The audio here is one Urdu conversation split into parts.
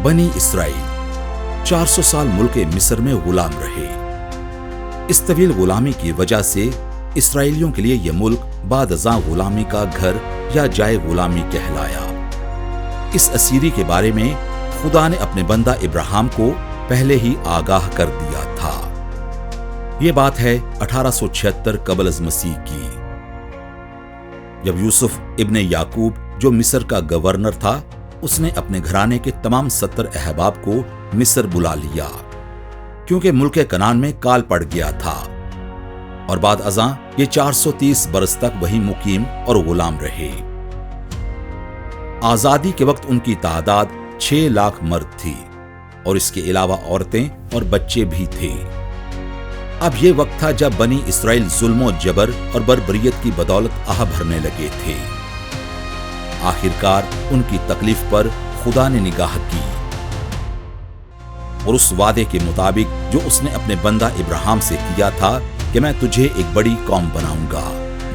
بنی اسرائیل 400 سال ملک مصر میں غلام رہے۔ اس طویل غلامی کی وجہ سے اسرائیلیوں کے لیے یہ ملک بعد ازاں غلامی کا گھر یا جائے غلامی کہلایا۔ اس اسیری کے بارے میں خدا نے اپنے بندہ ابراہیم کو پہلے ہی آگاہ کر دیا تھا۔ یہ بات ہے 1876 قبل از مسیح کی، جب یوسف ابن یعقوب جو مصر کا گورنر تھا، اس نے اپنے گھرانے کے تمام 70 احباب کو مصر بلا لیا، کیونکہ ملک کنعان میں کال پڑ گیا تھا، اور بعد ازاں یہ 430 برس تک وہی مقیم اور غلام رہے۔ آزادی کے وقت ان کی تعداد 6 لاکھ مرد تھی، اور اس کے علاوہ عورتیں اور بچے بھی تھے۔ اب یہ وقت تھا جب بنی اسرائیل ظلم و جبر اور بربریت کی بدولت آہ بھرنے لگے تھے۔ آخرکار ان کی تکلیف پر خدا نے نگاہ کی، اور اس وعدے کے مطابق جو اس نے اپنے بندہ ابراہیم سے کیا تھا کہ میں تجھے ایک بڑی قوم بناؤں گا،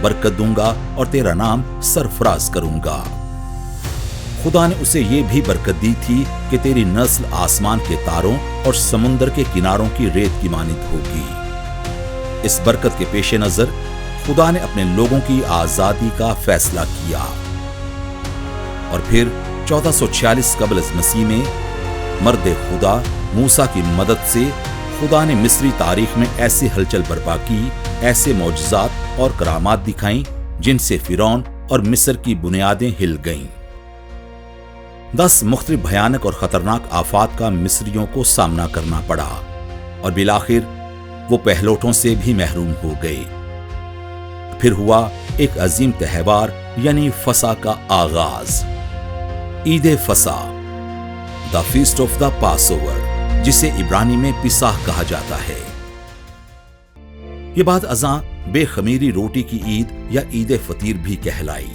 برکت دوں گا اور تیرا نام سرفراز کروں گا۔ خدا نے اسے یہ بھی برکت دی تھی کہ تیری نسل آسمان کے تاروں اور سمندر کے کناروں کی ریت کی مانند ہوگی۔ اس برکت کے پیش نظر خدا نے اپنے لوگوں کی آزادی کا فیصلہ کیا، اور پھر 1446 قبل از مسیح میں مرد خدا موسیٰ کی مدد سے خدا نے مصری تاریخ میں ایسی ہلچل برپا کی، ایسے معجزات اور کرامات دکھائیں جن سے فرعون اور مصر کی بنیادیں ہل گئیں۔ 10 مختلف بھیانک اور خطرناک آفات کا مصریوں کو سامنا کرنا پڑا، اور بالآخر وہ پہلوٹوں سے بھی محروم ہو گئے۔ پھر ہوا ایک عظیم تہوار یعنی فسح کا آغاز، عید فسح، the feast of the Passover, جسے عبرانی میں پساح کہا جاتا ہے۔ یہ بعد ازاں بے خمیری روٹی کی عید یا عید فطیر بھی کہلائی۔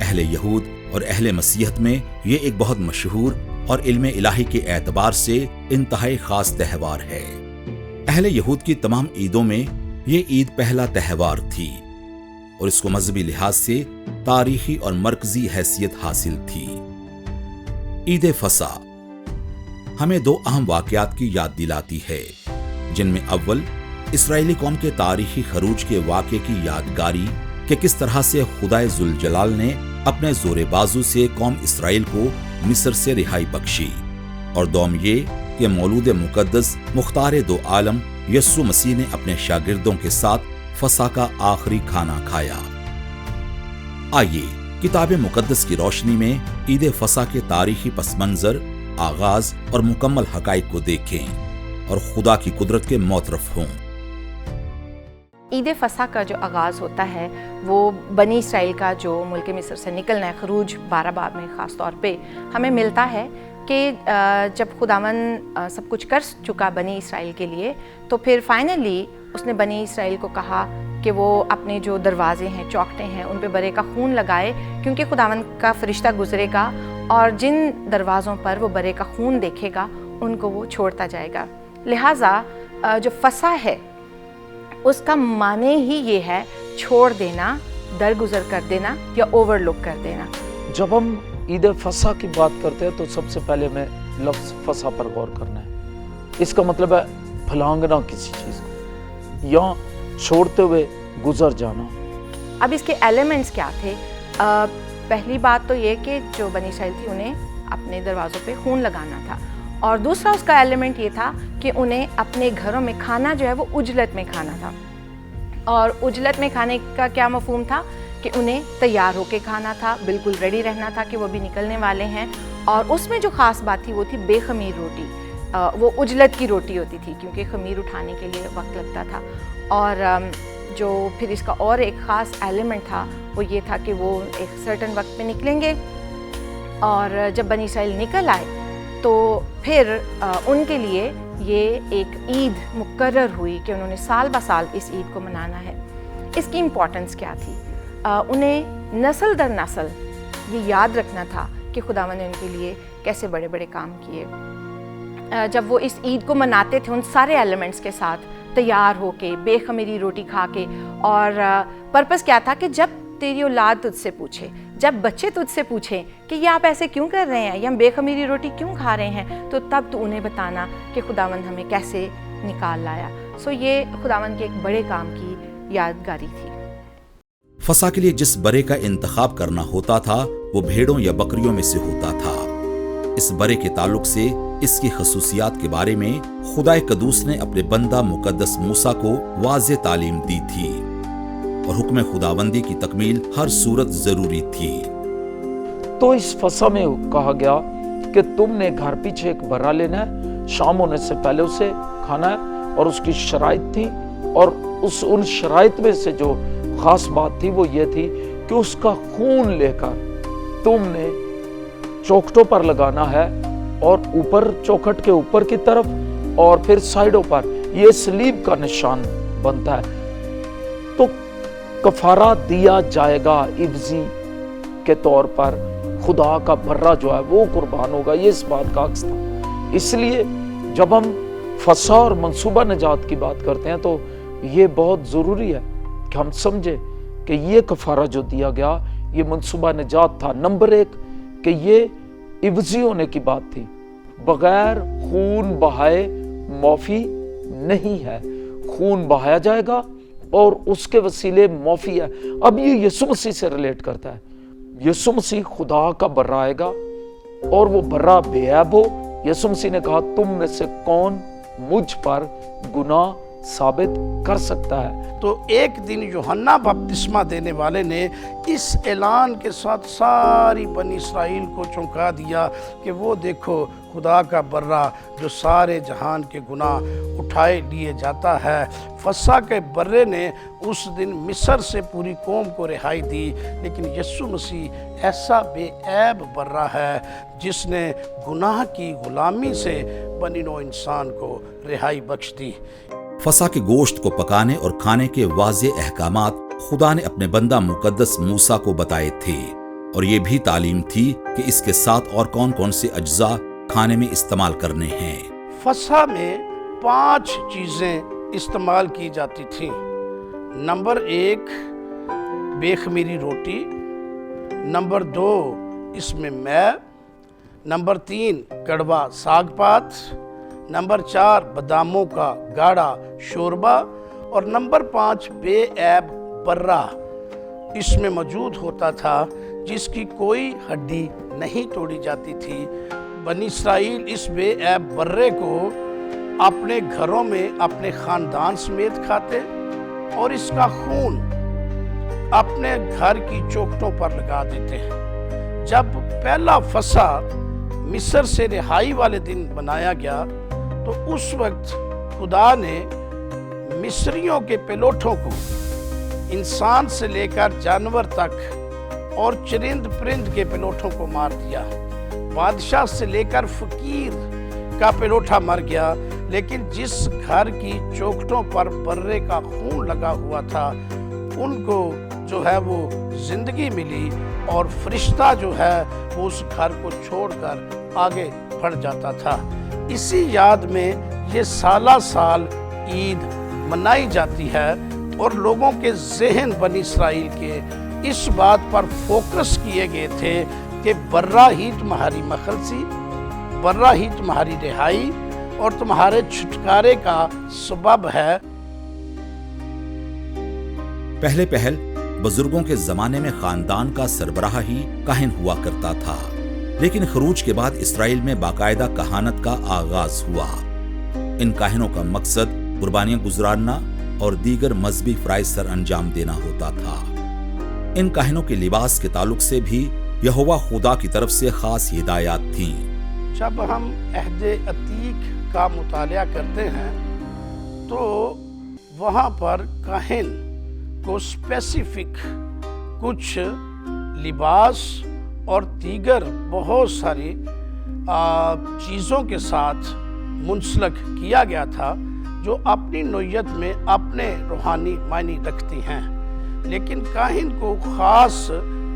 اہل یہود اور اہل مسیحیت میں یہ ایک بہت مشہور اور علم الہی کے اعتبار سے انتہائی خاص تہوار ہے۔ اہل یہود کی تمام عیدوں میں یہ عید پہلا تہوار تھی، اور اس کو مذہبی لحاظ سے تاریخی اور مرکزی حیثیت حاصل تھی۔ عید فسح ہمیں 2 اہم واقعات کی یاد دلاتی ہے، جن میں اول اسرائیلی قوم کے تاریخی خروج کے واقعے کی یادگاری کہ کس طرح سے خدائے ذوالجلال نے اپنے زور بازو سے قوم اسرائیل کو مصر سے رہائی بخشی، اور دوم یہ کہ مولود مقدس مختار دو عالم یسوع مسیح نے اپنے شاگردوں کے ساتھ فسح کا آخری کھانا کھایا۔ آئیے کتاب مقدس کی روشنی میں عید فسح کے تاریخی پس منظر، آغاز اور مکمل حقائق کو دیکھیں اور خدا کی قدرت کے معترف ہوں۔ عید فسح کا جو آغاز ہوتا ہے وہ بنی اسرائیل کا جو ملک مصر سے نکلنا ہے، خروج 12 باب میں خاص طور پہ ہمیں ملتا ہے کہ جب خداوند سب کچھ کر چکا بنی اسرائیل کے لیے، تو پھر فائنلی اس نے بنی اسرائیل کو کہا کہ وہ اپنے جو دروازے ہیں، چوکھٹیں ہیں، ان پہ برے کا خون لگائے، کیونکہ خداوند کا فرشتہ گزرے گا اور جن دروازوں پر وہ برے کا خون دیکھے گا ان کو وہ چھوڑتا جائے گا۔ لہٰذا جو فسح ہے اس کا معنی ہی یہ ہے چھوڑ دینا، درگزر کر دینا یا اوور لک کر دینا۔ جب ہم عید فسح کی بات کرتے ہیں تو سب سے پہلے میں لفظ فسح پر غور کرنا ہے۔ اس کا مطلب ہے پھلانگنا کسی چیز کو یا چھوڑتے ہوئے گزر جانا۔ اب اس کے ایلیمنٹس کیا تھے؟ پہلی بات تو یہ کہ جو بنی اسرائیل تھی انہیں اپنے دروازوں پہ خون لگانا تھا، اور دوسرا اس کا ایلیمنٹ یہ تھا کہ انہیں اپنے گھروں میں کھانا جو ہے وہ اجلت میں کھانا تھا۔ اور اجلت میں کھانے کا کیا مفہوم تھا کہ انہیں تیار ہو کے کھانا تھا، بالکل ریڈی رہنا تھا کہ وہ بھی نکلنے والے ہیں۔ اور اس میں جو خاص بات تھی وہ تھی بے خمیر روٹی، وہ اجلت کی روٹی ہوتی تھی کیونکہ خمیر اٹھانے کے لیے وقت لگتا تھا۔ اور جو پھر اس کا اور ایک خاص ایلیمنٹ تھا وہ یہ تھا کہ وہ ایک سرٹن وقت پہ نکلیں گے، اور جب بنی اسرائیل نکل آئے تو پھر ان کے لیے یہ ایک عید مقرر ہوئی کہ انہوں نے سال بہ سال اس عید کو منانا ہے۔ اس کی امپورٹنس کیا تھی؟ انہیں نسل در نسل یہ یاد رکھنا تھا کہ خداوند نے ان کے لیے کیسے بڑے بڑے کام کیے۔ جب وہ اس عید کو مناتے تھے ان سارے ایلیمنٹس کے ساتھ، تیار ہو کے، بے خمیری روٹی کھا کے، اور پرپس کیا تھا کہ جب تیری اولاد تجھ سے پوچھے، جب بچے تجھ سے پوچھیں کہ یہ آپ ایسے کیوں کر رہے ہیں یا ہم بے خمیری روٹی کیوں کھا رہے ہیں، تو تب تو انہیں بتانا کہ خداوند ہمیں کیسے نکال لایا۔ سو یہ خداوند کے ایک بڑے کام کی یادگاری تھی۔ فسح کے لیے جس برے کا انتخاب کرنا ہوتا تھا وہ بھیڑوں یا بکریوں میں سے ہوتا تھا۔ اس برے کے تعلق سے اس کی خصوصیات کے بارے میں خدا قدوس نے اپنے بندہ مقدس موسیٰ کو واضح تعلیم دی تھی، اور حکم خداوندی کی تکمیل ہر صورت ضروری تھی۔ تو اس فسح میں کہا گیا کہ تم نے گھر پیچھے ایک برا لینا ہے، شام ہونے سے پہلے اسے کھانا ہے، اور اس کی شرائط تھی، اور ان شرائط میں سے جو خاص بات تھی وہ یہ تھی کہ اس کا خون لے کر تم نے چوکھٹوں پر لگانا ہے، اور اوپر چوکھٹ کے اوپر کی طرف اور پھر سائیڈوں پر یہ صلیب کا نشان بنتا ہے۔ تو کفارہ دیا جائے گا عوضی کے طور پر، خدا کا برا جو ہے وہ قربان ہوگا، یہ اس بات کا عکس تھا۔ اس لیے جب ہم فسح اور منصوبہ نجات کی بات کرتے ہیں تو یہ بہت ضروری ہے کہ ہم سمجھیں کہ یہ کفارہ جو دیا گیا یہ منصوبہ نجات تھا۔ نمبر ایک کہ یہ عوضی ہونے کی بات تھی، بغیر خون بہائے معافی نہیں ہے، خون بہایا جائے گا اور اس کے وسیلے معافی ہے۔ اب یہ یسوع مسیح سے ریلیٹ کرتا ہے۔ یسوع مسیح خدا کا برا آئے گا اور وہ برا بے عیب ہو۔ یسوع مسیح نے کہا تم میں سے کون مجھ پر گناہ ثابت کر سکتا ہے؟ تو ایک دن یوحنا بپتسمہ دینے والے نے اس اعلان کے ساتھ ساری بنی اسرائیل کو چونکا دیا کہ وہ دیکھو خدا کا برا جو سارے جہان کے گناہ اٹھائے لیے جاتا ہے۔ فسح کے برے نے اس دن مصر سے پوری قوم کو رہائی دی، لیکن یسوع مسیح ایسا بے عیب برا ہے جس نے گناہ کی غلامی سے بنی نوع انسان کو رہائی بخش دی۔ فسح کے گوشت کو پکانے اور کھانے کے واضح احکامات خدا نے اپنے بندہ مقدس موسیٰ کو بتائے تھے، اور یہ بھی تعلیم تھی کہ اس کے ساتھ اور کون کون سے اجزاء کھانے میں استعمال کرنے ہیں۔ فسح میں 5 چیزیں استعمال کی جاتی تھیں۔ نمبر 1 بے خمیری روٹی، نمبر 2 اس میں مے، نمبر 3 کڑوا ساگ پات، نمبر 4 باداموں کا گاڑھا شوربہ، اور نمبر 5 بے عیب برا اس میں موجود ہوتا تھا جس کی کوئی ہڈی نہیں توڑی جاتی تھی۔ بنی اسرائیل اس بے عیب برے کو اپنے گھروں میں اپنے خاندان سمیت کھاتے اور اس کا خون اپنے گھر کی چوکھٹوں پر لگا دیتے ہیں۔ جب پہلا فسح مصر سے رہائی والے دن بنایا گیا تو اس وقت خدا نے مصریوں کے پلوٹھوں کو انسان سے لے کر جانور تک اور چرند پرند کے پلوٹھوں کو مار دیا۔ بادشاہ سے لے کر فقیر کا پلوٹھا مر گیا، لیکن جس گھر کی چوکھٹوں پر برے کا خون لگا ہوا تھا ان کو جو ہے وہ زندگی ملی، اور فرشتہ جو ہے وہ اس گھر کو چھوڑ کر آگے بڑھ جاتا تھا۔ اسی یاد میں یہ سالہ سال عید منائی جاتی ہے، اور لوگوں کے ذہن بنی اسرائیل کے اس بات پر فوکس کیے گئے تھے کہ برا ہی تمہاری مخلصی، برا ہی تمہاری رہائی اور تمہارے چھٹکارے کا سبب ہے۔ پہلے پہل بزرگوں کے زمانے میں خاندان کا سربراہ ہی کاہن ہوا کرتا تھا، لیکن خروج کے بعد اسرائیل میں باقاعدہ کہانت کا آغاز ہوا۔ ان کاہنوں کا مقصد قربانیاں گزارنا اور دیگر مذہبی فرائض سر انجام دینا ہوتا تھا۔ ان کاہنوں کے لباس کے تعلق سے بھی یہوہ خدا کی طرف سے خاص ہدایات تھیں۔ جب ہم عہد عتیق کا مطالعہ کرتے ہیں تو وہاں پر کاہن کو اسپیسیفک کچھ لباس اور دیگر بہت ساری چیزوں کے ساتھ منسلک کیا گیا تھا جو اپنی نوعیت میں اپنے روحانی معنی رکھتی ہیں، لیکن کاہن کو خاص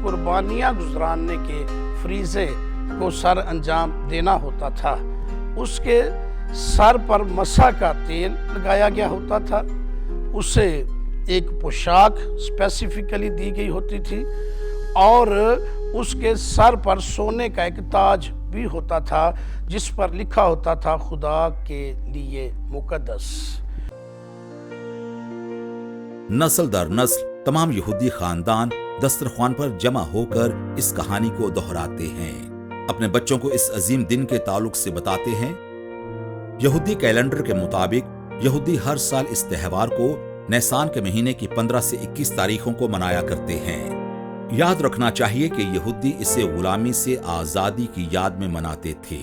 قربانیاں گزرانے کے فریضے کو سر انجام دینا ہوتا تھا۔ اس کے سر پر مسح کا تیل لگایا گیا ہوتا تھا، اسے ایک پوشاک اسپیسیفکلی دی گئی ہوتی تھی، اور اس کے سر پر سونے کا ایک تاج بھی ہوتا تھا جس پر لکھا ہوتا تھا خدا کے لیے مقدس۔ نسل در نسل تمام یہودی خاندان دسترخوان پر جمع ہو کر اس کہانی کو دہراتے ہیں، اپنے بچوں کو اس عظیم دن کے تعلق سے بتاتے ہیں۔ یہودی کیلنڈر کے مطابق یہودی ہر سال اس تہوار کو نیسان کے مہینے کی 15 سے 21 تاریخوں کو منایا کرتے ہیں۔ یاد رکھنا چاہیے کہ یہودی اسے غلامی سے آزادی کی یاد میں مناتے تھے،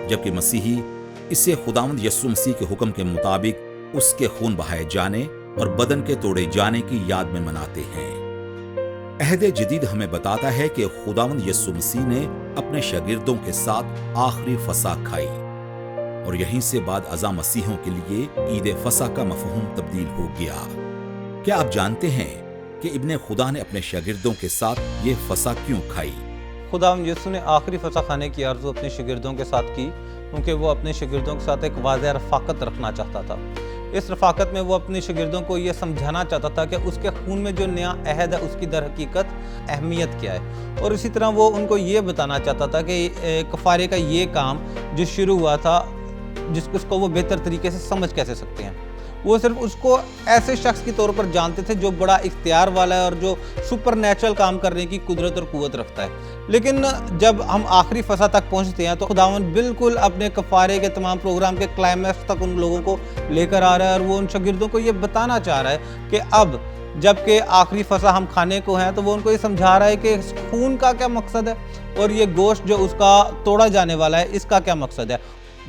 جبکہ مسیحی اسے خداوند یسوع مسیح کے حکم کے مطابق اس کے خون بہائے جانے اور بدن کے توڑے جانے کی یاد میں مناتے ہیں۔ عہد جدید ہمیں بتاتا ہے کہ خداوند یسوع مسیح نے اپنے شاگردوں کے ساتھ آخری فسح کھائی، اور یہیں سے بعد ازاں مسیحوں کے لیے عید فسح کا مفہوم تبدیل ہو گیا۔ کیا آپ جانتے ہیں کہ ابن خدا نے اپنے شاگردوں کے ساتھ یہ فسح کیوں کھائی؟ خداوند یسوع نے آخری فسح کھانے کی آرزو اپنے شاگردوں کے ساتھ کی، کیونکہ وہ اپنے شاگردوں کے ساتھ ایک واضح رفاقت رکھنا چاہتا تھا۔ اس رفاقت میں وہ اپنے شاگردوں کو یہ سمجھانا چاہتا تھا کہ اس کے خون میں جو نیا عہد ہے اس کی در حقیقت اہمیت کیا ہے، اور اسی طرح وہ ان کو یہ بتانا چاہتا تھا کہ کفارے کا یہ کام جو شروع ہوا تھا، جس کو وہ بہتر طریقے سے سمجھ کیسے سکتے ہیں۔ وہ صرف اس کو ایسے شخص کے طور پر جانتے تھے جو بڑا اختیار والا ہے اور جو سپر نیچرل کام کرنے کی قدرت اور قوت رکھتا ہے۔ لیکن جب ہم آخری فسح تک پہنچتے ہیں تو خداوند بالکل اپنے کفارے کے تمام پروگرام کے کلائمیکس تک ان لوگوں کو لے کر آ رہا ہے، اور وہ ان شاگردوں کو یہ بتانا چاہ رہا ہے کہ اب جب کہ آخری فسح ہم کھانے کو ہیں تو وہ ان کو یہ سمجھا رہا ہے کہ اس خون کا کیا مقصد ہے، اور یہ گوشت جو اس کا توڑا جانے والا ہے اس کا کیا مقصد ہے۔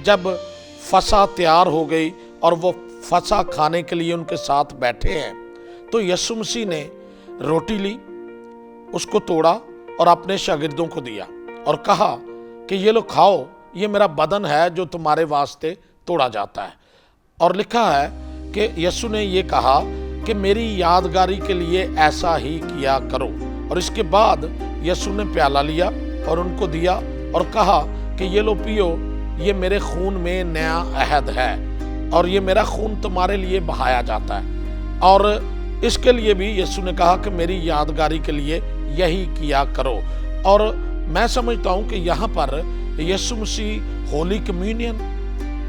جب فسح تیار ہو گئی اور وہ فسح کھانے کے لیے ان کے ساتھ بیٹھے ہیں تو یسوع مسیح نے روٹی لی، اس کو توڑا اور اپنے شاگردوں کو دیا اور کہا کہ یہ لو کھاؤ، یہ میرا بدن ہے جو تمہارے واسطے توڑا جاتا ہے۔ اور لکھا ہے کہ یسوع نے یہ کہا کہ میری یادگاری کے لیے ایسا ہی کیا کرو۔ اور اس کے بعد یسوع نے پیالہ لیا اور ان کو دیا اور کہا کہ یہ لو پیو، یہ میرے خون میں نیا عہد ہے اور یہ میرا خون تمہارے لیے بہایا جاتا ہے۔ اور اس کے لیے بھی یسوع نے کہا کہ میری یادگاری کے لیے یہی کیا کرو۔ اور میں سمجھتا ہوں کہ یہاں پر یسوع مسیح ہولی کمیونین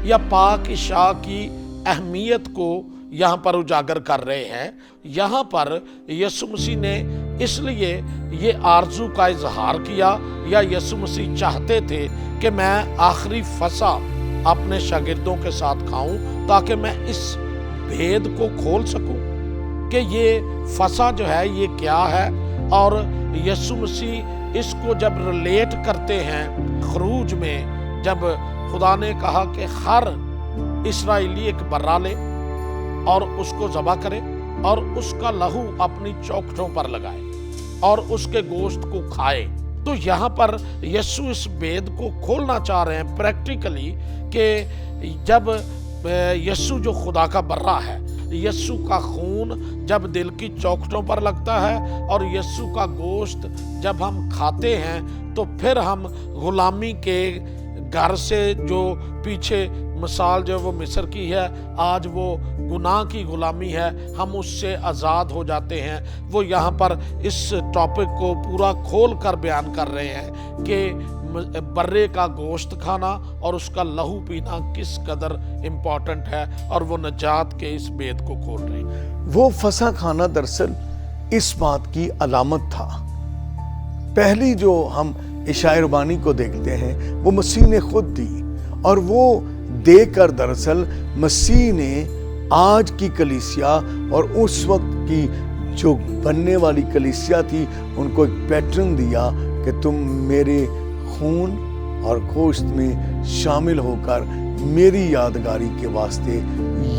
یا پاک عشاء کی اہمیت کو یہاں پر اجاگر کر رہے ہیں۔ یہاں پر یسوع مسیح نے اس لیے یہ آرزو کا اظہار کیا، یا یسوع مسیح چاہتے تھے کہ میں آخری فسح اپنے شاگردوں کے ساتھ کھاؤں تاکہ میں اس بھید کو کھول سکوں کہ یہ فسح جو ہے یہ کیا ہے۔ اور یسوع مسیح اس کو جب ریلیٹ کرتے ہیں خروج میں، جب خدا نے کہا کہ ہر اسرائیلی ایک برا لے اور اس کو ذبح کرے اور اس کا لہو اپنی چوکھٹوں پر لگائے اور اس کے گوشت کو کھائے، تو یہاں پر یسوع اس بید کو کھولنا چاہ رہے ہیں پریکٹیکلی کہ جب یسوع جو خدا کا برا ہے، یسوع کا خون جب دل کی چوکھٹوں پر لگتا ہے اور یسوع کا گوشت جب ہم کھاتے ہیں تو پھر ہم غلامی کے گھر سے جو پیچھے مثال جو وہ مصر کی ہے، آج وہ گناہ کی غلامی ہے، ہم اس سے آزاد ہو جاتے ہیں۔ وہ یہاں پر اس ٹاپک کو پورا کھول کر بیان کر رہے ہیں کہ برے کا گوشت کھانا اور اس کا لہو پینا کس قدر امپورٹنٹ ہے، اور وہ نجات کے اس بید کو کھول رہے ہیں۔ وہ فسح کھانا دراصل اس بات کی علامت تھا۔ پہلی جو ہم عشاء ربانی کو دیکھتے ہیں وہ مسیح نے خود دی، اور وہ دے کر دراصل مسیح نے آج کی کلیسیا اور اس وقت کی جو بننے والی کلیسیا تھی ان کو ایک پیٹرن دیا کہ تم میرے خون اور گوشت میں شامل ہو کر میری یادگاری کے واسطے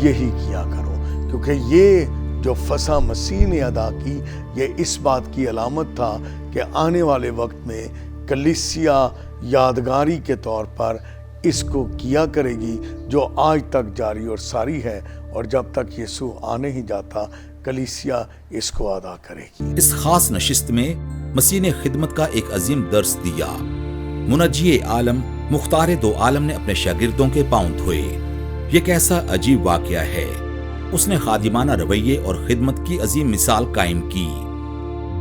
یہی کیا کرو، کیونکہ یہ جو فسح مسیح نے ادا کی یہ اس بات کی علامت تھا کہ آنے والے وقت میں کلیسیا یادگاری کے طور پر اس کو کیا کرے گی جو آج تک جاری اور ساری ہے، اور جب تک یسوع آنے ہی جاتا کلیسیا اس کو ادا کرے گی۔ اس خاص نشست میں مسیح نے خدمت کا ایک عظیم درس دیا۔ منجی عالم مختار دو عالم نے اپنے شاگردوں کے پاؤں دھوئے۔ یہ کیسا عجیب واقعہ ہے۔ اس نے خادمانہ رویے اور خدمت کی عظیم مثال قائم کی۔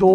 2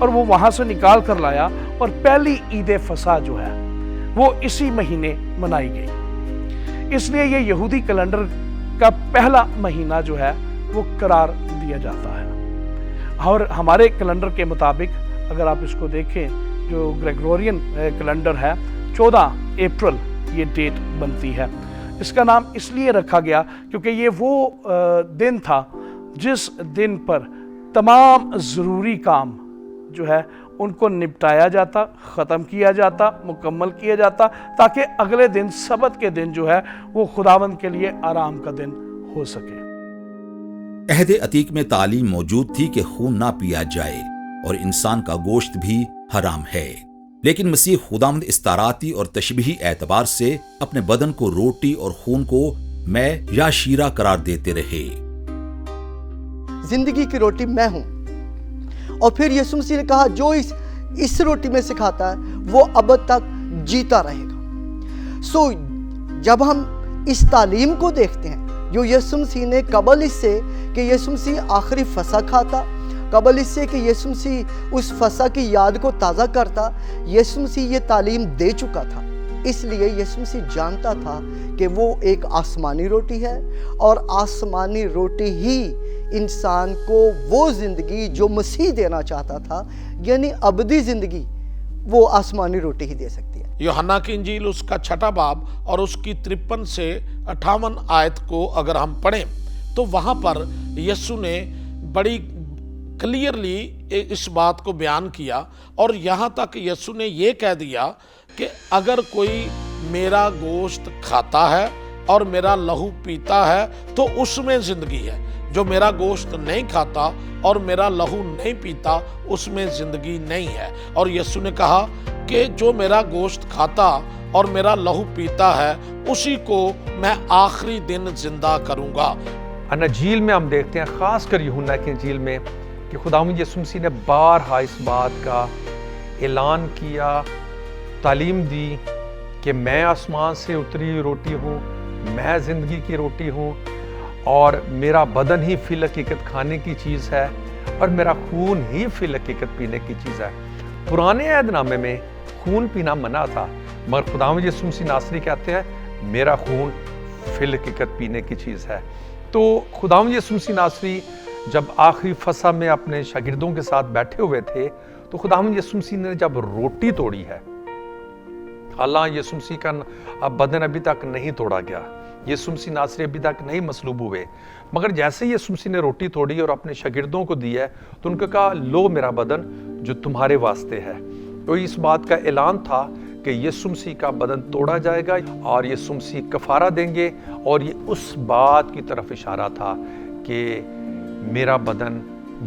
اور وہ وہاں سے نکال کر لایا، اور پہلی عید فصح جو ہے وہ اسی مہینے منائی گئی۔ اس لیے یہ یہودی کیلنڈر کا پہلا مہینہ جو ہے وہ قرار دیا جاتا ہے۔ اور ہمارے کیلنڈر کے مطابق اگر آپ اس کو دیکھیں، جو گریگورین کیلنڈر ہے، 14 اپریل یہ ڈیٹ بنتی ہے۔ اس کا نام اس لیے رکھا گیا کیونکہ یہ وہ دن تھا جس دن پر تمام ضروری کام جو ہے ان کو نپٹایا جاتا، ختم کیا جاتا، مکمل کیا جاتا، تاکہ اگلے دن سبت کے دن جو ہے وہ خداوند کے لیے آرام کا دن ہو سکے۔ عہد عتیق میں تعلیم موجود تھی کہ خون نہ پیا جائے اور انسان کا گوشت بھی حرام ہے، لیکن مسیح خداوند استعاراتی اور تشبیہی اعتبار سے اپنے بدن کو روٹی اور خون کو میں یا شیرہ قرار دیتے رہے۔ زندگی کی روٹی میں ہوں، اور پھر یسوع مسیح نے کہا جو اس روٹی میں سے کھاتا ہے وہ ابد تک جیتا رہے گا۔ جب ہم اس تعلیم کو دیکھتے ہیں جو یسوع مسیح نے قبل اس سے کہ یسوع مسیح آخری فصح کھاتا، قبل اس سے کہ یسوع مسیح اس فصح کی یاد کو تازہ کرتا، یسوع مسیح یہ تعلیم دے چکا تھا۔ اس لیے یسوع مسیح جانتا تھا کہ وہ ایک آسمانی روٹی ہے، اور آسمانی روٹی ہی انسان کو وہ زندگی جو مسیح دینا چاہتا تھا، یعنی ابدی زندگی، وہ آسمانی روٹی ہی دے سکتی ہے۔ یوحنا کی انجیل اس کا 6 باب اور اس کی 53 سے 58 آیت کو اگر ہم پڑھیں تو وہاں پر یسوع نے بڑی کلیئرلی اس بات کو بیان کیا، اور یہاں تک یسوع نے یہ کہہ دیا کہ اگر کوئی میرا گوشت کھاتا ہے اور میرا لہو پیتا ہے تو اس میں زندگی ہے، جو میرا گوشت نہیں کھاتا اور میرا لہو نہیں پیتا اس میں زندگی نہیں ہے۔ اور یسوع نے کہا کہ جو میرا گوشت کھاتا اور میرا لہو پیتا ہے اسی کو میں آخری دن زندہ کروں گا۔ انجیل میں ہم دیکھتے ہیں، خاص کر یوحنا کی انجیل میں، کہ خداوند یسوع مسیح نے بارہا اس بات کا اعلان کیا، تعلیم دی کہ میں آسمان سے اتری ہوئی روٹی ہوں، میں زندگی کی روٹی ہوں، اور میرا بدن ہی فی الحقیقت کھانے کی چیز ہے، اور میرا خون ہی فی الحقیقت پینے کی چیز ہے۔ پرانے عہد نامے میں خون پینا منع تھا، مگر خداوند یسوع مسیح ناصری کہتے ہیں میرا خون فی الحقیقت پینے کی چیز ہے۔ تو خداوند یسوع مسیح ناصری جب آخری فصح میں اپنے شاگردوں کے ساتھ بیٹھے ہوئے تھے تو خداوند یسوع مسیح نے جب روٹی توڑی ہے، حالانکہ یسوع مسیح کا بدن ابھی تک نہیں توڑا گیا، یسوع مسیح ناصری ابھی تک نہیں مصلوب ہوئے، مگر جیسے یسوع مسیح نے روٹی توڑی اور اپنے شاگردوں کو دی ہے تو ان کو کہا لو میرا بدن جو تمہارے واسطے ہے۔ تو اس بات کا اعلان تھا کہ یسوع مسیح کا بدن توڑا جائے گا اور یسوع مسیح کفارہ دیں گے، اور یہ اس بات کی طرف اشارہ تھا کہ میرا بدن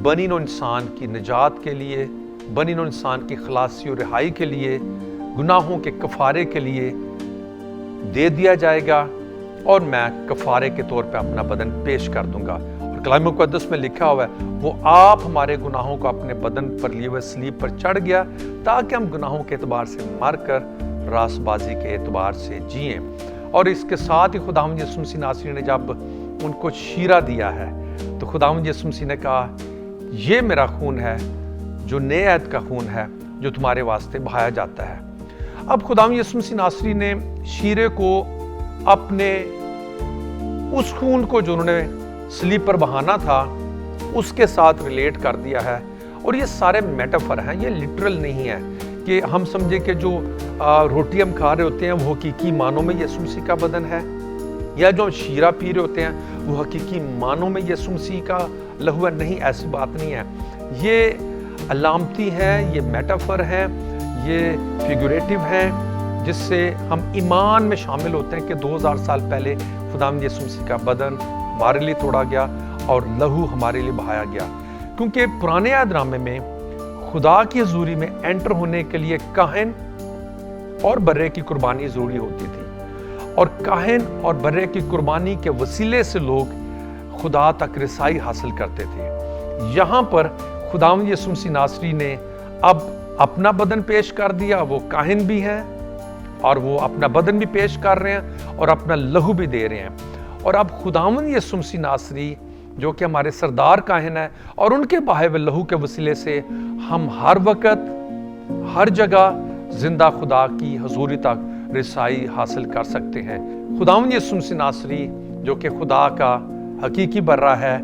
بنی نوع انسان کی نجات کے لیے، بنی نوع انسان کی خلاصی اور رہائی کے لیے، گناہوں کے کفارے کے لیے دے دیا جائے گا، اور میں کفارے کے طور پہ اپنا بدن پیش کر دوں گا۔ اور کلام مقدس میں لکھا ہوا ہے وہ آپ ہمارے گناہوں کو اپنے بدن پر لیے ہوئے صلیب پر چڑھ گیا تاکہ ہم گناہوں کے اعتبار سے مر کر راست بازی کے اعتبار سے جئیں۔ اور اس کے ساتھ ہی خداوند یسوع مسیح ناصری نے جب ان کو شیرہ دیا ہے تو خداوند یسوع مسیح نے کہا یہ میرا خون ہے جو نئے عہد کا خون ہے جو تمہارے واسطے بہایا جاتا ہے۔ اب خداوند یسوع مسیح ناصری نے شیرے کو اپنے اس خون کو جو انہوں نے صلیب پر بہانا تھا اس کے ساتھ ریلیٹ کر دیا ہے، اور یہ سارے میٹافر ہیں، یہ لٹرل نہیں ہے کہ ہم سمجھے کہ جو روٹی ہم کھا رہے ہوتے ہیں وہ حقیقی معنوں میں یسوع مسیح کا بدن ہے، یا جو ہم شیرہ پی رہے ہوتے ہیں وہ حقیقی معنوں میں یسوع مسیح کا لہو ہے۔ نہیں، ایسی بات نہیں ہے، یہ علامتی ہے، یہ میٹافر ہے، یہ فیگوریٹو ہے، جس سے ہم ایمان میں شامل ہوتے ہیں کہ 2000 سال پہلے خداوند یسوع مسیح کا بدن ہمارے لیے توڑا گیا اور لہو ہمارے لیے بہایا گیا۔ کیونکہ پرانے عہد نامے میں خدا کی حضوری میں انٹر ہونے کے لیے کاہن اور برے کی قربانی ضروری ہوتی تھی، اور کاہن اور برے کی قربانی کے وسیلے سے لوگ خدا تک رسائی حاصل کرتے تھے۔ یہاں پر خداوند یسوع مسیح ناصری نے اب اپنا بدن پیش کر دیا، وہ کاہن بھی ہیں اور وہ اپنا بدن بھی پیش کر رہے ہیں اور اپنا لہو بھی دے رہے ہیں، اور اب خداوند یسوع مسیح ناصری جو کہ ہمارے سردار کاہن ہے، اور ان کے بہائے ہوئے لہو کے وسیلے سے ہم ہر وقت ہر جگہ زندہ خدا کی حضوری تک رسائی حاصل کر سکتے ہیں۔ خداوند یسوع مسیح ناصری جو کہ خدا کا حقیقی برہ ہے،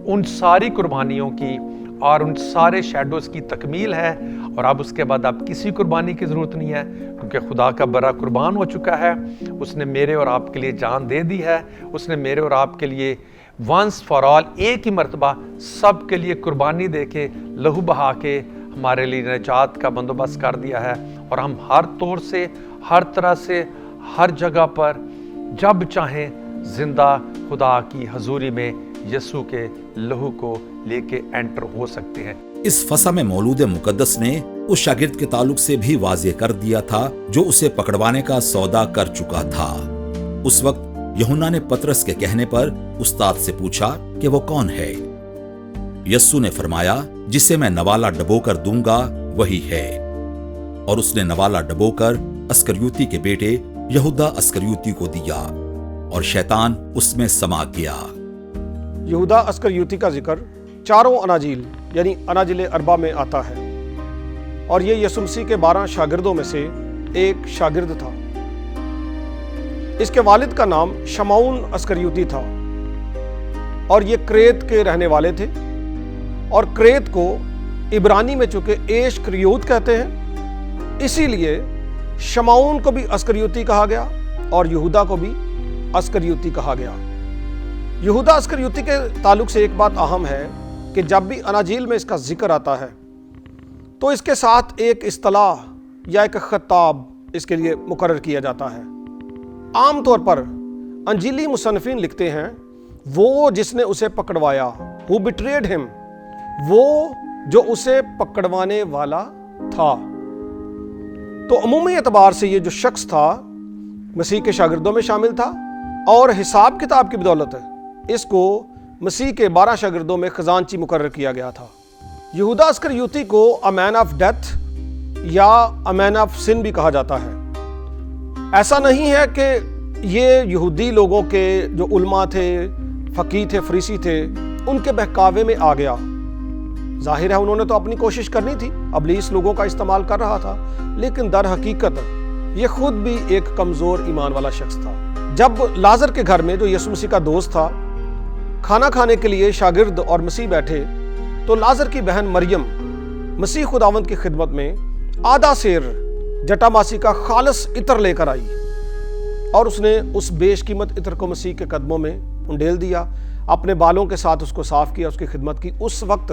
ان ساری قربانیوں کی اور ان سارے شیڈوز کی تکمیل ہے، اور اب اس کے بعد اب کسی قربانی کی ضرورت نہیں ہے، کیونکہ خدا کا برہ قربان ہو چکا ہے۔ اس نے میرے اور آپ کے لیے جان دے دی ہے، اس نے میرے اور آپ کے لیے ونس فار آل ایک ہی مرتبہ سب کے لیے قربانی دے کے لہو بہا کے ہمارے لیے نجات کا بندوبست کر دیا ہے، اور ہم ہر طور سے، ہر طرح سے، ہر جگہ پر جب چاہیں زندہ خدا کی حضوری میں یسوع کے لہو کو لے کے انٹر ہو سکتے ہیں۔ اس فسح میں مولود مقدس نے اس شاگرد کے تعلق سے بھی واضح کر دیا تھا جو اسے پکڑوانے کا سودا کر چکا تھا۔ اس وقت یوحنا نے پترس کے کہنے پر استاد سے پوچھا کہ وہ کون ہے؟ یسوع نے فرمایا، جسے میں نوالا ڈبو کر دوں گا وہی ہے، اور اس نے نوالا ڈبو کر اسکریوتی کے بیٹے یہودا اسکریوتی کو دیا، اور شیطان اس میں سما گیا۔ یہودا اسکریوتی کا ذکر چاروں اناجیل یعنی اناجیل اربع میں آتا ہے، اور یہ یسوع مسیح کے 12 شاگردوں میں سے ایک شاگرد تھا۔ اس کے والد کا نام شمعون اسکریوتی تھا، اور یہ کریت کے رہنے والے تھے، اور کریت کو عبرانی میں چونکہ ایش کریوت کہتے ہیں، اسی لیے شمعون کو بھی اسکریوتی کہا گیا اور یہودا کو بھی اسکریوتی کہا گیا۔ یہودا اسکریوتی کے تعلق سے ایک بات اہم ہے کہ جب بھی اناجیل میں اس کا ذکر آتا ہے تو اس کے ساتھ ایک اصطلاح یا ایک خطاب اس کے لیے مقرر کیا جاتا ہے۔ عام طور پر انجیلی مصنفین لکھتے ہیں وہ جس نے اسے پکڑوایا، who betrayed him، وہ جو اسے پکڑوانے والا تھا۔ تو عمومی اعتبار سے یہ جو شخص تھا مسیح کے شاگردوں میں شامل تھا، اور حساب کتاب کی بدولت اس کو مسیح کے 12 شاگردوں میں خزانچی مقرر کیا گیا تھا۔ یہودا اسکریوتی کو a man of death یا a man of sin بھی کہا جاتا ہے۔ ایسا نہیں ہے کہ یہ یہودی لوگوں کے جو علماء تھے، فقیہ تھے، فریسی تھے، ان کے بہکاوے میں آ گیا۔ ظاہر ہے انہوں نے تو اپنی کوشش کرنی تھی، ابلیس لوگوں کا استعمال کر رہا تھا، لیکن در حقیقت یہ خود بھی ایک کمزور ایمان والا شخص تھا۔ جب لازر کے گھر میں جو یسوع مسیح کا دوست تھا کھانا کھانے کے لیے شاگرد اور مسیح بیٹھے، تو لازر کی بہن مریم مسیح خداوند کی خدمت میں آدھا سیر جٹا ماسی کا خالص عطر لے کر آئی، اور اس نے اس بیش قیمت عطر کو مسیح کے قدموں میں انڈیل دیا، اپنے بالوں کے ساتھ اس کو صاف کیا، اس کی خدمت کی۔ اس وقت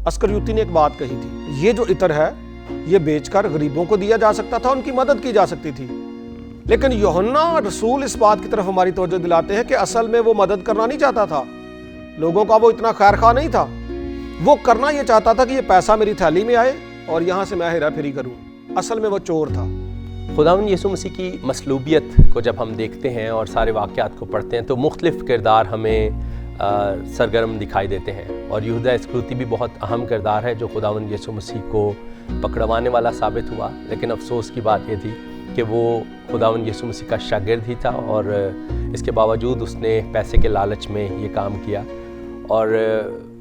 اسکریوتی نے ایک بات کہی تھی، یہ جو عطر ہے یہ بیچ کر غریبوں کو دیا جا سکتا تھا، ان کی مدد کی جا سکتی تھی۔ لیکن یوحنا رسول اس بات کی طرف ہماری توجہ دلاتے ہیں کہ اصل میں وہ مدد کرنا نہیں چاہتا تھا، لوگوں کا وہ اتنا خیر خواہ نہیں تھا، وہ کرنا یہ چاہتا تھا کہ یہ پیسہ میری تھیلی میں آئے اور یہاں سے میں ہیرا پھیری کروں۔ اصل میں وہ چور تھا۔ خداوند یسوع مسیح کی مصلوبیت کو جب ہم دیکھتے ہیں اور سارے واقعات کو پڑھتے ہیں تو مختلف کردار ہمیں سرگرم دکھائی دیتے ہیں، اور یہودا اسکریوتی بھی بہت اہم کردار ہے جو خداوند یسوع مسیح کو پکڑوانے والا ثابت ہوا۔ لیکن افسوس کی بات یہ تھی کہ وہ خداوند یسوع مسیح کا شاگرد ہی تھا، اور اس کے باوجود اس نے پیسے کے لالچ میں یہ کام کیا، اور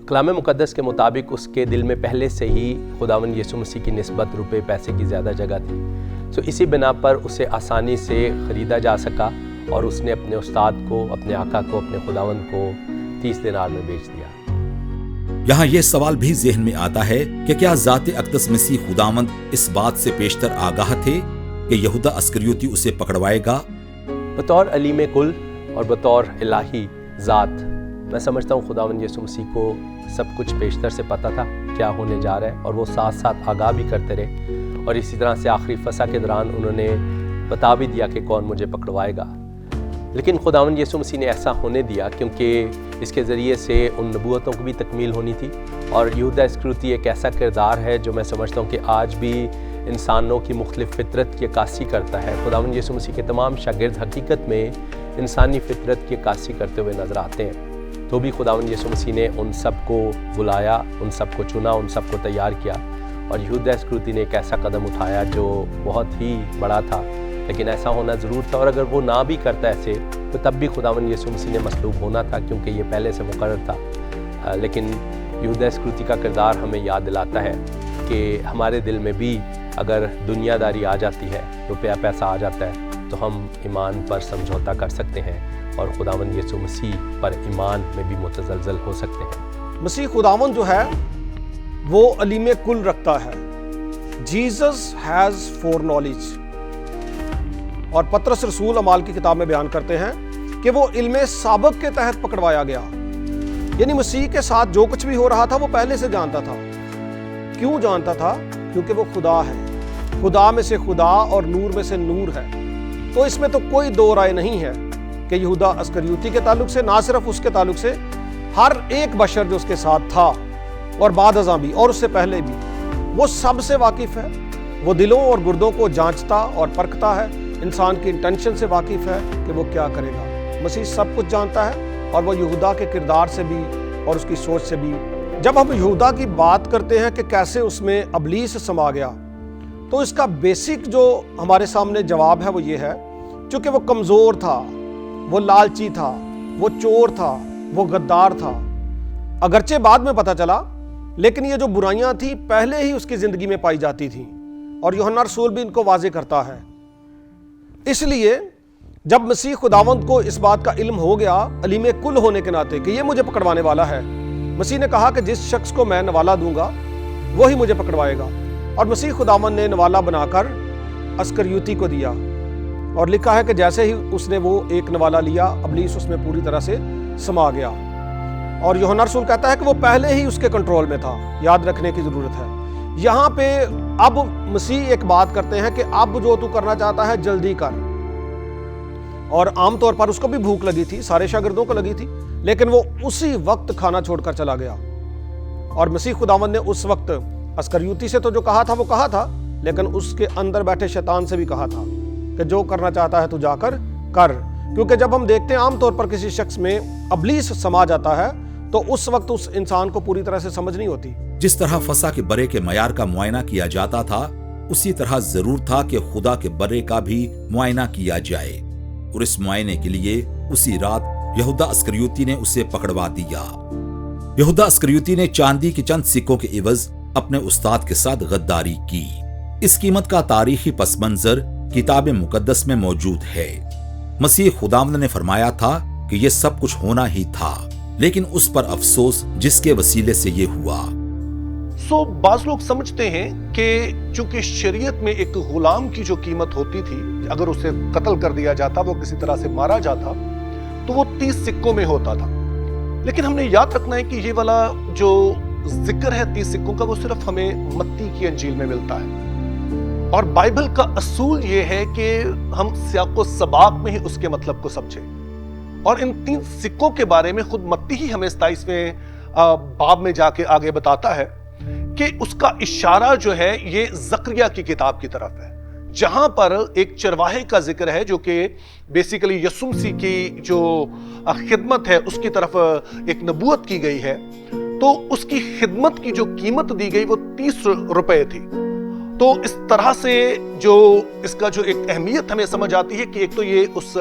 کلام مقدس کے مطابق اس کے دل میں پہلے سے ہی خداوند یسوع مسیح کی نسبت روپے پیسے کی زیادہ جگہ تھی، تو اسی بنا پر اسے آسانی سے خریدا جا سکا، اور اس نے اپنے استاد کو، اپنے آقا کو، اپنے خداوند کو 30 دینار میں بیچ دیا۔ یہاں یہ سوال بھی ذہن میں آتا ہے کہ کیا ذات اقدس مسیح خداوند اس بات سے پیشتر آگاہ تھے کہ یہودا اسکریوتی اسے پکڑوائے گا؟ بطور علیم کل اور بطور الہی ذات میں سمجھتا ہوں خداوند یسوع مسیح کو سب کچھ پیشتر سے پتہ تھا کیا ہونے جا رہا ہے، اور وہ ساتھ ساتھ آگاہ بھی کرتے رہے، اور اسی طرح سے آخری فسح کے دوران انہوں نے بتا بھی دیا کہ کون مجھے پکڑوائے گا۔ لیکن خداوند یسوع مسیح نے ایسا ہونے دیا کیونکہ اس کے ذریعے سے ان نبوتوں کو بھی تکمیل ہونی تھی، اور یہودا اسکریوتی ایک ایسا کردار ہے جو میں سمجھتا ہوں کہ آج بھی انسانوں کی مختلف فطرت کی عکاسی کرتا ہے۔ خداوند یسوع مسیح کے تمام شاگرد حقیقت میں انسانی فطرت کی عکاسی کرتے ہوئے نظر آتے ہیں، تو بھی خداوند یسوع مسیح نے ان سب کو بلایا، ان سب کو چنا، ان سب کو تیار کیا، اور یہودا اسکریوتی نے ایک ایسا قدم اٹھایا جو بہت ہی بڑا تھا، لیکن ایسا ہونا ضرور تھا، اور اگر وہ نہ بھی کرتا ایسے تو تب بھی خداوند یسوع مسیح نے مصلوب ہونا تھا، کیونکہ یہ پہلے سے مقرر تھا لیکن یہودا اسکریوتی کا کردار ہمیں یاد دلاتا ہے کہ ہمارے دل میں بھی اگر دنیا داری آ جاتی ہے، روپیہ پیسہ آ جاتا ہے، تو ہم ایمان پر سمجھوتا کر سکتے ہیں اور خداوند یسوع مسیح پر ایمان میں بھی متزلزل ہو سکتے ہیں۔ مسیح خداوند جو ہے وہ علم کل رکھتا ہے۔ جیزس ہیز فور نالج، اور پطرس رسول اعمال کی کتاب میں بیان کرتے ہیں کہ وہ علم سابق کے تحت پکڑوایا گیا، یعنی مسیح کے ساتھ جو کچھ بھی ہو رہا تھا وہ پہلے سے جانتا تھا۔ کیوں جانتا تھا؟ کیونکہ وہ خدا ہے، خدا میں سے خدا اور نور میں سے نور ہے۔ تو اس میں تو کوئی دو رائے نہیں ہے کہ یہودا اسکریوتی کے تعلق سے، نہ صرف اس کے تعلق سے، ہر ایک بشر جو اس کے ساتھ تھا اور بعد ازاں بھی اور اس سے پہلے بھی، وہ سب سے واقف ہے۔ وہ دلوں اور گردوں کو جانچتا اور پرکھتا ہے، انسان کی انٹینشن سے واقف ہے کہ وہ کیا کرے گا۔ مسیح سب کچھ جانتا ہے اور وہ یہودا کے کردار سے بھی اور اس کی سوچ سے بھی۔ جب ہم یہودا کی بات کرتے ہیں کہ کیسے اس میں ابلیس سما گیا، تو اس کا بیسک جو ہمارے سامنے جواب ہے وہ یہ ہے، چونکہ وہ کمزور تھا، وہ لالچی تھا، وہ چور تھا، وہ غدار تھا۔ اگرچہ بعد میں پتہ چلا، لیکن یہ جو برائیاں تھیں پہلے ہی اس کی زندگی میں پائی جاتی تھیں، اور یوحنا رسول بھی ان کو واضح کرتا ہے۔ اس لیے جب مسیح خداوند کو اس بات کا علم ہو گیا، علیم کل ہونے کے ناطے، کہ یہ مجھے پکڑوانے والا ہے، مسیح نے کہا کہ جس شخص کو میں نوالا دوں گا وہی مجھے پکڑوائے گا، اور مسیح خداوند نے نوالا بنا کر اسکریوتی کو دیا، اور لکھا ہے کہ جیسے ہی اس نے وہ ایک نوالا لیا، ابلیس اس میں پوری طرح سے سما گیا۔ اور یوحنا رسول کہتا ہے کہ وہ پہلے ہی اس کے کنٹرول میں تھا۔ یاد رکھنے کی ضرورت ہے یہاں پہ۔ اب مسیح ایک بات کرتے ہیں کہ اب جو تو کرنا چاہتا ہے جلدی کر، اور عام طور پر اس کو بھی بھوک لگی تھی، سارے شاگردوں کو لگی تھی، لیکن وہ اسی وقت کھانا چھوڑ کر چلا گیا۔ اور مسیح خداوند نے اس وقت اسکریوتی سے تو جو کہا تھا وہ کہا تھا، لیکن اس کے اندر بیٹھے شیطان سے بھی کہا تھا کہ جو کرنا چاہتا ہے تو جا کر کر۔ کیونکہ جب ہم دیکھتے ہیں عام طور پر کسی شخص میں ابلیس سما جاتا ہے تو اس وقت اس انسان کو پوری طرح سے سمجھ نہیں ہوتی۔ جس طرح فسح کے برے کے معیار کا معائنہ کیا جاتا تھا، اسی طرح ضرور تھا کہ خدا کے برے کا بھی معائنہ کیا جائے، اور اس معائنے کے لیے اسی رات یہودا اسکریوتی نے اسے پکڑوا دیا۔ یہودا اسکریوتی نے چاندی کے چند سکوں کے عوض اپنے استاد کے ساتھ غداری کی۔ اس قیمت کا تاریخی پس منظر کتاب مقدس میں موجود ہے۔ مسیح خداوند نے فرمایا تھا کہ یہ سب کچھ ہونا ہی تھا، لیکن اس پر افسوس جس کے وسیلے سے یہ ہوا۔ بعض لوگ سمجھتے ہیں کہ چونکہ شریعت میں ایک غلام کی جو قیمت ہوتی تھی، اگر اسے قتل کر دیا جاتا، وہ کسی طرح سے مارا جاتا، تو وہ 30 سکوں میں ہوتا تھا۔ لیکن ہم نے یاد رکھنا ہے کہ یہ والا جو ذکر ہے 30 سکوں کا، وہ صرف ہمیں متی کی انجیل میں ملتا ہے، اور بائبل کا اصول یہ ہے کہ ہم سیاق و سباق میں ہی اس کے مطلب کو سمجھیں۔ اور ان 3 سکوں کے بارے میں خود متی ہی ہمیں 27ویں باب میں جا کے آگے بتاتا ہے کہ اس کا اشارہ جو ہے یہ زکریا کی کتاب کی طرف ہے، جہاں پر ایک چرواہے کا ذکر ہے جو کہ بیسیکلی یسوع مسیح کی جو خدمت ہے اس کی طرف ایک نبوت کی گئی ہے۔ تو اس کی خدمت کی جو قیمت دی گئی وہ 30 روپے تھی۔ تو اس طرح سے جو اس کا جو ایک اہمیت ہمیں سمجھ آتی ہے کہ ایک تو یہ اس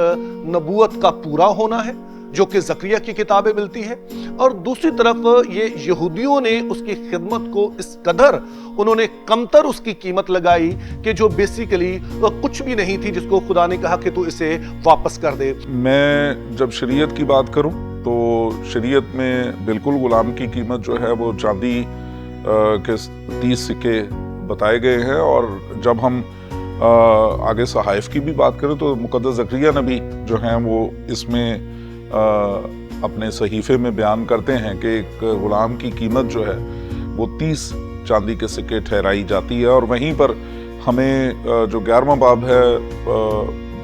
نبوت کا پورا ہونا ہے جو کہ زکریا کی کتابیں ملتی ہے، اور دوسری طرف یہ یہودیوں نے اس کی خدمت کو اس قدر انہوں نے کمتر اس کی قیمت لگائی کہ جو بیسیکلی کچھ بھی نہیں تھی، جس کو خدا نے کہا کہ تو اسے واپس کر دے۔ میں جب شریعت کی بات کروں تو شریعت میں بالکل غلام کی قیمت جو ہے وہ چاندی کے 30 سکے بتائے گئے ہیں، اور جب ہم آگے صحائف کی بھی بات کریں تو مقدس زکریا نبی جو ہیں وہ اس میں اپنے صحیفے میں بیان کرتے ہیں کہ ایک غلام کی قیمت جو ہے وہ 30 چاندی کے سکے ٹھہرائی جاتی ہے، اور وہیں پر ہمیں جو 11واں باب ہے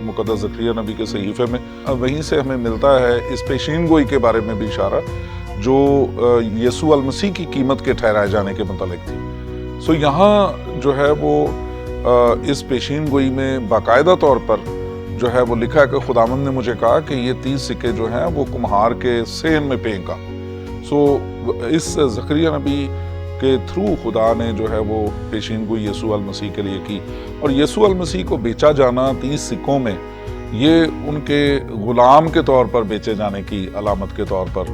مقدس زکریا نبی کے صحیفے میں، وہیں سے ہمیں ملتا ہے اس پیشین گوئی کے بارے میں بھی اشارہ جو یسوع المسیح کی قیمت کے ٹھہرائے جانے کے متعلق تھی۔ یہاں جو ہے وہ اس پیشین گوئی میں باقاعدہ طور پر جو ہے وہ لکھا ہے کہ خداوند نے مجھے کہا کہ یہ 30 سکے جو ہیں وہ کمہار کے صحن میں پھینکا۔ اس زکریا نبی کے تھرو خدا نے جو ہے وہ پیشین گوئی یسوع المسیح کے لیے کی، اور یسوع المسیح کو بیچا جانا 30 سکوں میں یہ ان کے غلام کے طور پر بیچے جانے کی علامت کے طور پر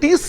30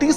30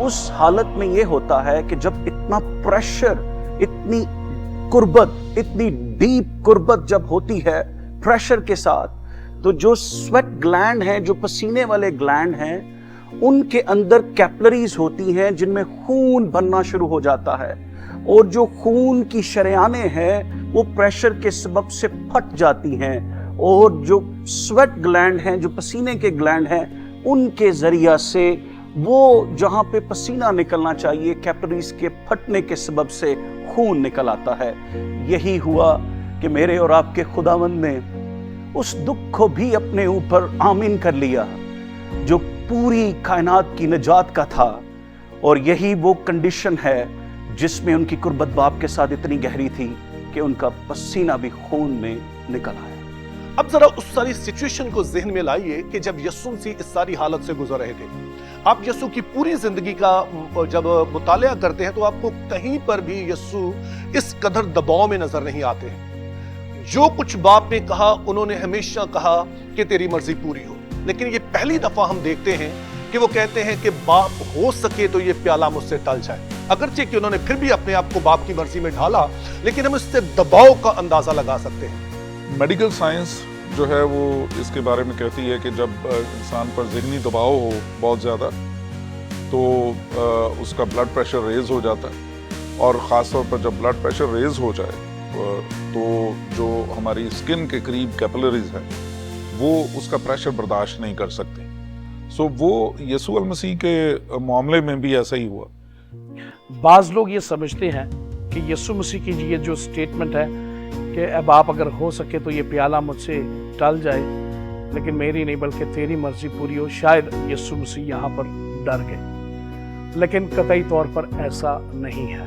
اس حالت میں یہ ہوتا ہے کہ جب اتنا پریشر، اتنی قربت، اتنی ڈیپ قربت جب ہوتی ہے پریشر کے ساتھ، تو جو سویٹ گلینڈ ہیں، جو پسینے والے گلینڈ ہیں، ان کے اندر کیپلریز ہوتی ہیں جن میں خون بننا شروع ہو جاتا ہے، اور جو خون کی شریانیں ہیں وہ پریشر کے سبب سے پھٹ جاتی ہیں، اور جو سویٹ گلینڈ ہیں، جو پسینے کے گلینڈ ہیں، ان کے ذریعہ سے وہ جہاں پہ پسینہ نکلنا چاہیے، کیپلریز کے پھٹنے کے سبب سے خون نکل آتا ہے۔ یہی ہوا کہ میرے اور آپ کے خداوند نے اس دکھ کو بھی اپنے اوپر آمین کر لیا جو پوری کائنات کی نجات کا تھا، اور یہی وہ کنڈیشن ہے جس میں ان کی قربت باپ کے ساتھ اتنی گہری تھی کہ ان کا پسینہ بھی خون میں نکل آیا۔ اب ذرا اس ساری سچویشن کو ذہن میں لائیے کہ جب یسوع مسیح اس ساری حالت سے گزر رہے تھے۔ آپ یسوع کی پوری زندگی کا جب مطالعہ کرتے ہیں تو آپ کو کہیں پر بھی یسوع اس قدر دباؤ میں نظر نہیں آتے ہیں۔ جو کچھ باپ نے کہا انہوں نے ہمیشہ کہا کہ تیری مرضی پوری ہو، لیکن یہ پہلی دفعہ ہم دیکھتے ہیں کہ وہ کہتے ہیں کہ باپ ہو سکے تو یہ پیالہ مجھ سے ٹل جائے۔ اگرچہ کہ انہوں نے پھر بھی اپنے آپ کو باپ کی مرضی میں ڈھالا، لیکن ہم اس سے دباؤ کا اندازہ لگا سکتے ہیں۔ میڈیکل سائنس جو ہے وہ اس کے بارے میں کہتی ہے کہ جب انسان پر ذہنی دباؤ ہو بہت زیادہ تو اس کا بلڈ پریشر ریز ہو جاتا ہے، اور خاص طور پر جب بلڈ پریشر ریز ہو جائے تو جو ہماری اسکن کے قریب کیپلریز ہیں وہ اس کا پریشر برداشت نہیں کر سکتے۔ سو وہ یسوع المسیح کے معاملے میں بھی ایسا ہی ہوا۔ بعض لوگ یہ سمجھتے ہیں کہ یسوع مسیح کی یہ جو سٹیٹمنٹ ہے کہ اب آپ اگر ہو سکے تو یہ پیالہ مجھ سے ٹل جائے، لیکن میری نہیں بلکہ تیری مرضی پوری ہو، شاید یسوع مسیح یہاں پر ڈر گئے، لیکن قطعی طور پر ایسا نہیں ہے۔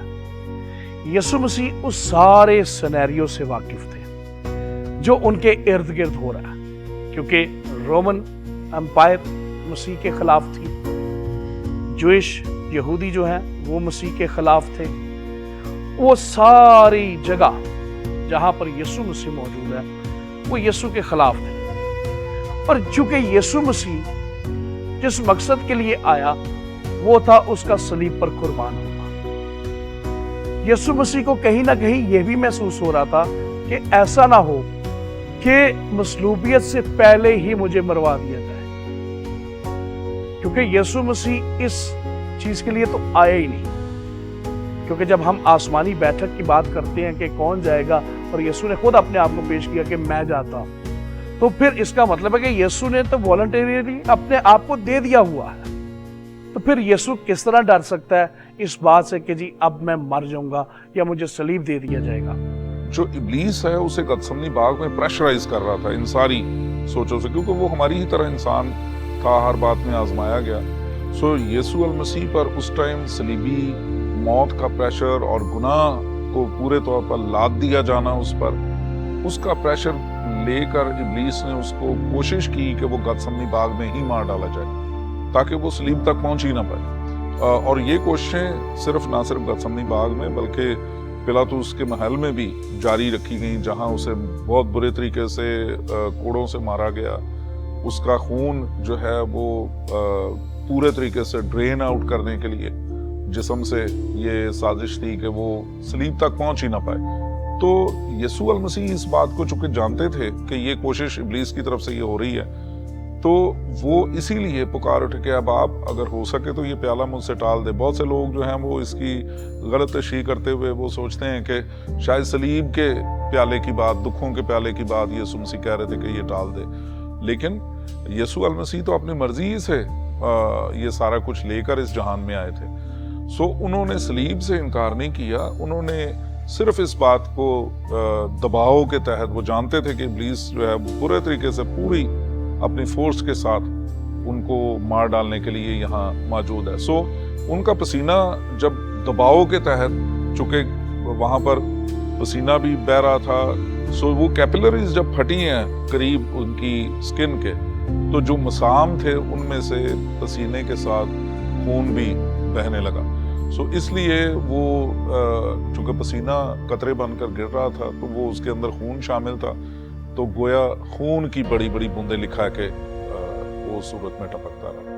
یسوع مسیح اس سارے سینیریو سے واقف تھے جو ان کے ارد گرد ہو رہا ہے، کیونکہ رومن امپائر مسیح کے خلاف تھی، جوئش یہودی جو ہیں وہ مسیح کے خلاف تھے، وہ ساری جگہ جہاں پر یسوع مسیح موجود ہے وہ یسوع کے خلاف تھے، اور چونکہ یسوع مسیح جس مقصد کے لیے آیا وہ تھا اس کا صلیب پر قربان ہونا۔ یسوع مسیح کو کہیں نہ کہیں یہ بھی محسوس ہو رہا تھا کہ ایسا نہ ہو کہ مصلوبیت سے پہلے ہی مجھے مروا دیا جائے، کیونکہ یسوع مسیح اس چیز کے لیے تو آیا ہی نہیں، کیونکہ جب ہم آسمانی بیٹھک کی بات کرتے ہیں کہ کون جائے گا، اور یسوع نے خود اپنے آپ کو پیش کیا کہ میں جاتا ہوں، تو پھر اس کا مطلب ہے کہ یسوع نے تو والنٹریلی اپنے آپ کو دے دیا ہوا ہے، تو پھر یسوع کس طرح ڈر سکتا ہے اس بات سے کہ جی اب میں مر جاؤں گا یا مجھے صلیب دے دیا جائے گا۔ جو ابلیس ہے اسے گتسمنی باغ میں پریشرائز کر رہا تھا ان ساری سوچوں سے، کیونکہ وہ ہماری ہی طرح انسان تھا، ہر بات میں آزمایا گیا۔ سو یسوع المسیح پر اس ٹائم صلیبی موت کا پریشر اور گناہ کو پورے طور پر لاد دیا جانا اس پر، اس کا پریشر لے کر ابلیس نے اس کو کوشش کی کہ وہ گتسمنی باغ میں ہی مار ڈالا جائے تاکہ وہ صلیب تک پہنچ ہی نہ پائے۔ اور یہ کوششیں صرف نہ صرف گتسمنی باغ میں بلکہ پلاطس کے محل میں بھی جاری رکھی گئیں، جہاں اسے بہت برے طریقے سے کوڑوں سے مارا گیا۔ اس کا خون جو ہے وہ پورے طریقے سے ڈرین آؤٹ کرنے کے لیے جسم سے یہ سازش تھی کہ وہ صلیب تک پہنچ ہی نہ پائے۔ تو یسوع المسیح اس بات کو چونکہ جانتے تھے کہ یہ کوشش ابلیس کی طرف سے یہ ہو رہی ہے، تو وہ اسی لیے پکار اٹھے کہ اب آپ اگر ہو سکے تو یہ پیالہ مجھ سے ٹال دے۔ بہت سے لوگ جو ہیں وہ اس کی غلط تشریح کرتے ہوئے وہ سوچتے ہیں کہ شاید صلیب کے پیالے کی بات، دکھوں کے پیالے کی بات یسوع مسیح کہہ رہے تھے کہ یہ ٹال دے، لیکن یسوع المسیح تو اپنی مرضی سے یہ سارا کچھ لے کر اس جہان میں آئے تھے۔ سو انہوں نے صلیب سے انکار نہیں کیا، انہوں نے صرف اس بات کو دباؤ کے تحت، وہ جانتے تھے کہ ابلیس جو ہے برے طریقے سے پوری اپنی فورس کے ساتھ ان کو مار ڈالنے کے لیے یہاں موجود ہے۔ سو ان کا پسینہ جب دباؤ کے تحت، چونکہ وہاں پر پسینہ بھی بہہ رہا تھا، سو وہ کیپلریز جب پھٹی ہیں قریب ان کی سکن کے، تو جو مسام تھے ان میں سے پسینے کے ساتھ خون بھی بہنے لگا۔ سو اس لیے وہ چونکہ پسینہ قطرے بن کر گر رہا تھا تو وہ اس کے اندر خون شامل تھا، تو گویا خون کی بڑی بڑی بوندیں لکھا کہ وہ صورت میں ٹپکتا رہا۔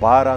12